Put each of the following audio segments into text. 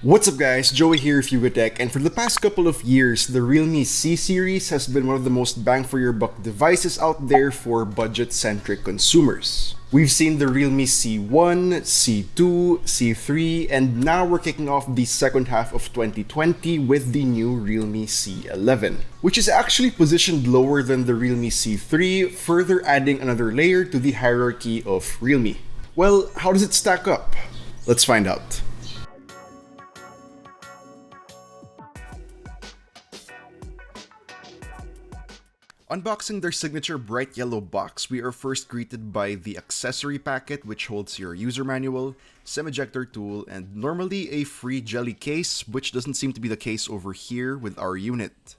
What's up guys, Joey here with Yugatech, and for the past couple of years, the Realme C series has been one of the most bang for your buck devices out there for budget-centric consumers. We've seen the Realme C1, C2, C3, and now we're kicking off the second half of 2020 with the new Realme C11, which is actually positioned lower than the Realme C3, further adding another layer to the hierarchy of Realme. Well, how does it stack up? Let's find out. Unboxing their signature bright yellow box, we are first greeted by the accessory packet, which holds your user manual, SIM ejector tool, and normally a free jelly case, which doesn't seem to be the case over here with our unit.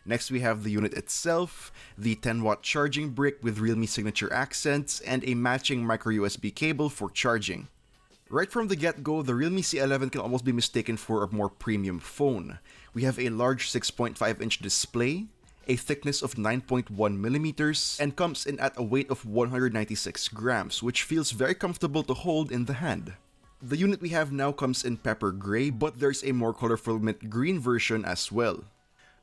Next we have the unit itself, the 10-watt charging brick with Realme signature accents, and a matching micro USB cable for charging. Right from the get-go, the Realme C11 can almost be mistaken for a more premium phone. We have a large 6.5-inch display, a thickness of 9.1mm, and comes in at a weight of 196 grams, which feels very comfortable to hold in the hand. The unit we have now comes in pepper gray, but there's a more colorful mint green version as well.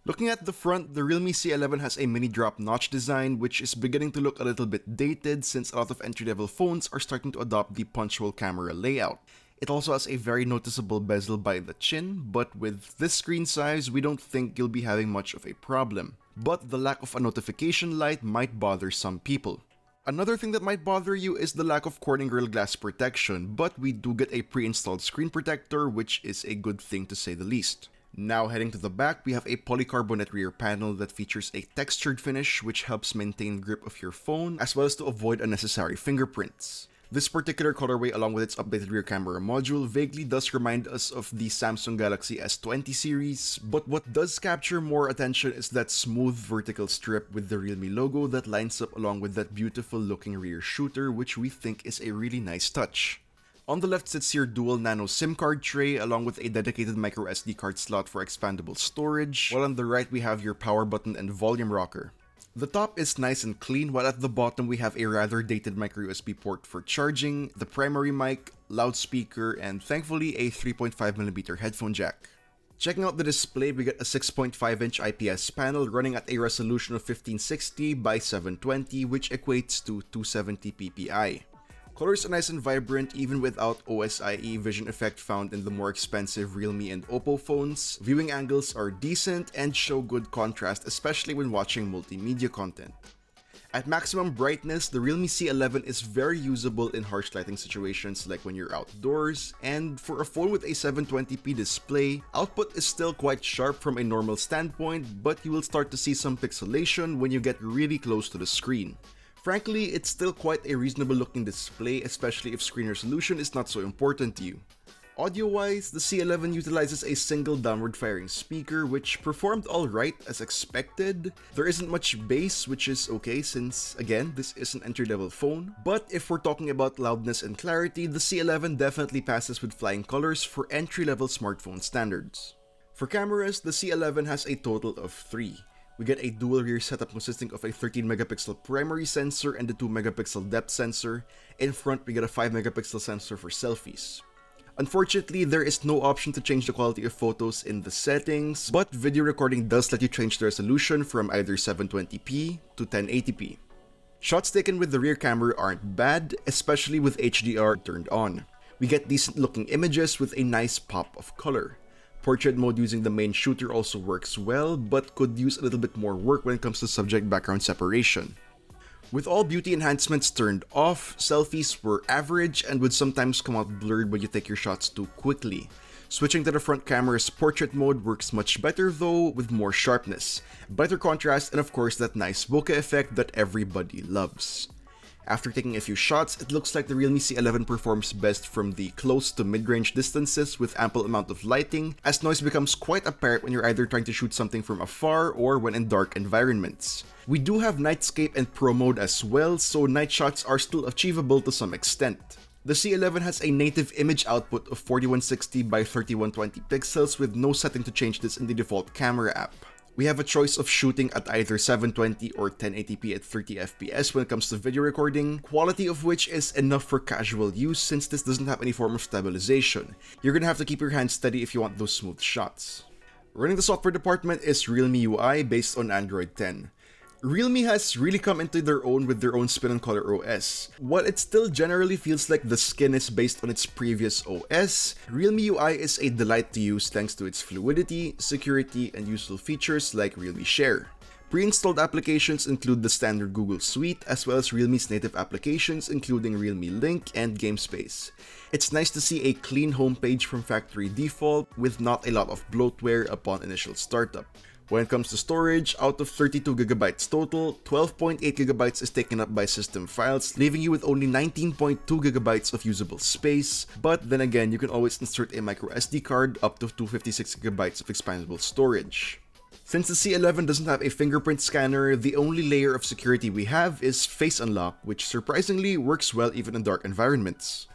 Looking at the front, the Realme C11 has a mini drop notch design, which is beginning to look a little bit dated since a lot of entry-level phones are starting to adopt the punch hole camera layout. It also has a very noticeable bezel by the chin, but with this screen size, we don't think you'll be having much of a problem. But the lack of a notification light might bother some people. Another thing that might bother you is the lack of Corning Gorilla Glass protection, but we do get a pre-installed screen protector, which is a good thing to say the least. Now heading to the back, we have a polycarbonate rear panel that features a textured finish which helps maintain grip of your phone as well as to avoid unnecessary fingerprints. This particular colorway, along with its updated rear camera module, vaguely does remind us of the Samsung Galaxy S20 series, but what does capture more attention is that smooth vertical strip with the Realme logo that lines up along with that beautiful looking rear shooter, which we think is a really nice touch. On the left sits your dual nano SIM card tray along with a dedicated micro SD card slot for expandable storage, while on the right we have your power button and volume rocker. The top is nice and clean, while at the bottom we have a rather dated micro USB port for charging, the primary mic, loudspeaker, and thankfully a 3.5mm headphone jack. Checking out the display, we get a 6.5-inch IPS panel running at a resolution of 1560 by 720, which equates to 270 ppi. Colors are nice and vibrant even without OSIE vision effect found in the more expensive Realme and Oppo phones. Viewing angles are decent and show good contrast, especially when watching multimedia content. At maximum brightness, the Realme C11 is very usable in harsh lighting situations like when you're outdoors, and for a phone with a 720p display, output is still quite sharp from a normal standpoint, but you will start to see some pixelation when you get really close to the screen. Frankly, it's still quite a reasonable looking display, especially if screen resolution is not so important to you. Audio-wise, the C11 utilizes a single downward firing speaker, which performed alright as expected. There isn't much bass, which is okay since, again, this is an entry-level phone. But if we're talking about loudness and clarity, the C11 definitely passes with flying colors for entry-level smartphone standards. For cameras, the C11 has a total of 3. We get a dual rear setup consisting of a 13-megapixel primary sensor and a 2-megapixel depth sensor. In front, we get a 5-megapixel sensor for selfies. Unfortunately, there is no option to change the quality of photos in the settings, but video recording does let you change the resolution from either 720p to 1080p. Shots taken with the rear camera aren't bad, especially with HDR turned on. We get decent looking images with a nice pop of color. Portrait mode using the main shooter also works well, but could use a little bit more work when it comes to subject-background separation. With all beauty enhancements turned off, selfies were average and would sometimes come out blurred when you take your shots too quickly. Switching to the front camera's portrait mode works much better though, with more sharpness, better contrast, and of course that nice bokeh effect that everybody loves. After taking a few shots, it looks like the Realme C11 performs best from the close to mid-range distances with ample amount of lighting, as noise becomes quite apparent when you're either trying to shoot something from afar or when in dark environments. We do have Nightscape and Pro mode as well, so night shots are still achievable to some extent. The C11 has a native image output of 4160 by 3120 pixels with no setting to change this in the default camera app. We have a choice of shooting at either 720 or 1080p at 30 FPS when it comes to video recording, quality of which is enough for casual use since this doesn't have any form of stabilization. You're gonna have to keep your hands steady if you want those smooth shots. Running the software department is Realme UI based on Android 10. Realme has really come into their own with their own spin on Color OS. While it still generally feels like the skin is based on its previous OS, Realme UI is a delight to use thanks to its fluidity, security, and useful features like Realme Share. Pre-installed applications include the standard Google Suite as well as Realme's native applications including Realme Link and GameSpace. It's nice to see a clean homepage from factory default with not a lot of bloatware upon initial startup. When it comes to storage, out of 32GB total, 12.8GB is taken up by system files, leaving you with only 19.2GB of usable space. But then again, you can always insert a microSD card up to 256GB of expandable storage. Since the C11 doesn't have a fingerprint scanner, the only layer of security we have is Face Unlock, which surprisingly works well even in dark environments.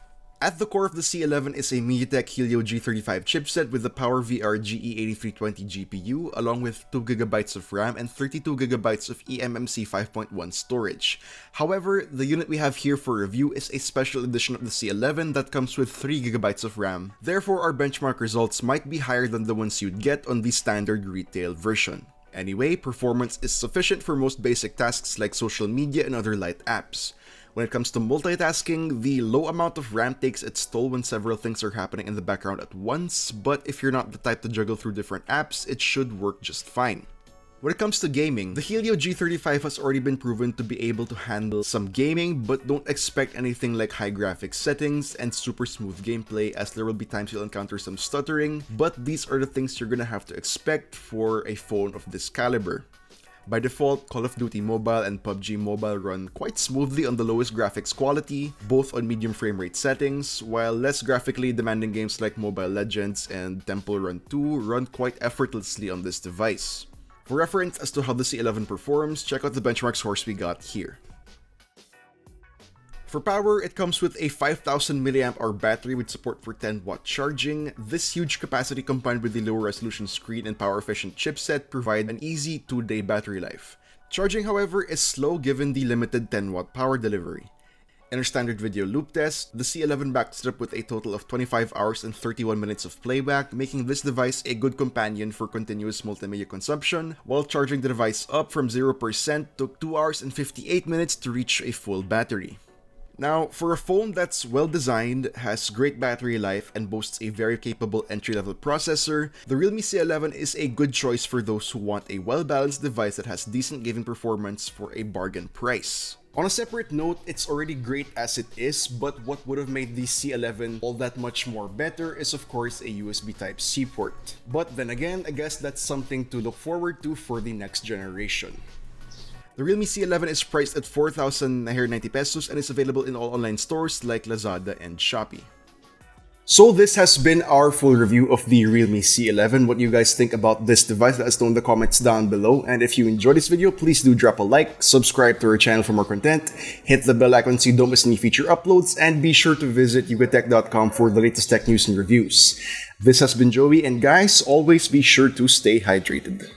At the core of the C11 is a MediaTek Helio G35 chipset with the PowerVR GE8320 GPU along with 2GB of RAM and 32GB of eMMC 5.1 storage. However, the unit we have here for review is a special edition of the C11 that comes with 3GB of RAM. Therefore, our benchmark results might be higher than the ones you'd get on the standard retail version. Anyway, performance is sufficient for most basic tasks like social media and other light apps. When it comes to multitasking, the low amount of RAM takes its toll when several things are happening in the background at once, but if you're not the type to juggle through different apps, it should work just fine. When it comes to gaming, the Helio G35 has already been proven to be able to handle some gaming, but don't expect anything like high graphics settings and super smooth gameplay as there will be times you'll encounter some stuttering, but these are the things you're gonna have to expect for a phone of this caliber. By default, Call of Duty Mobile and PUBG Mobile run quite smoothly on the lowest graphics quality, both on medium frame rate settings, while less graphically demanding games like Mobile Legends and Temple Run 2 run quite effortlessly on this device. For reference as to how the C11 performs, check out the benchmark source we got here. For power, it comes with a 5000 mAh battery with support for 10W charging. This huge capacity combined with the lower resolution screen and power efficient chipset provide an easy 2-day battery life. Charging, however, is slow given the limited 10W power delivery. In our standard video loop test, the C11 backed it up with a total of 25 hours and 31 minutes of playback, making this device a good companion for continuous multimedia consumption, while charging the device up from 0% took 2 hours and 58 minutes to reach a full battery. Now, for a phone that's well designed, has great battery life, and boasts a very capable entry-level processor, the Realme C11 is a good choice for those who want a well-balanced device that has decent gaming performance for a bargain price. On a separate note, it's already great as it is, but what would have made the C11 all that much more better is of course a USB Type-C port. But then again, I guess that's something to look forward to for the next generation. The Realme C11 is priced at 4,990 pesos and is available in all online stores like Lazada and Shopee. So this has been our full review of the Realme C11. What do you guys think about this device? Let us know in the comments down below. And if you enjoyed this video, please do drop a like, subscribe to our channel for more content, hit the bell icon so you don't miss any future uploads, and be sure to visit Yugatech.com for the latest tech news and reviews. This has been Joey, and guys, always be sure to stay hydrated.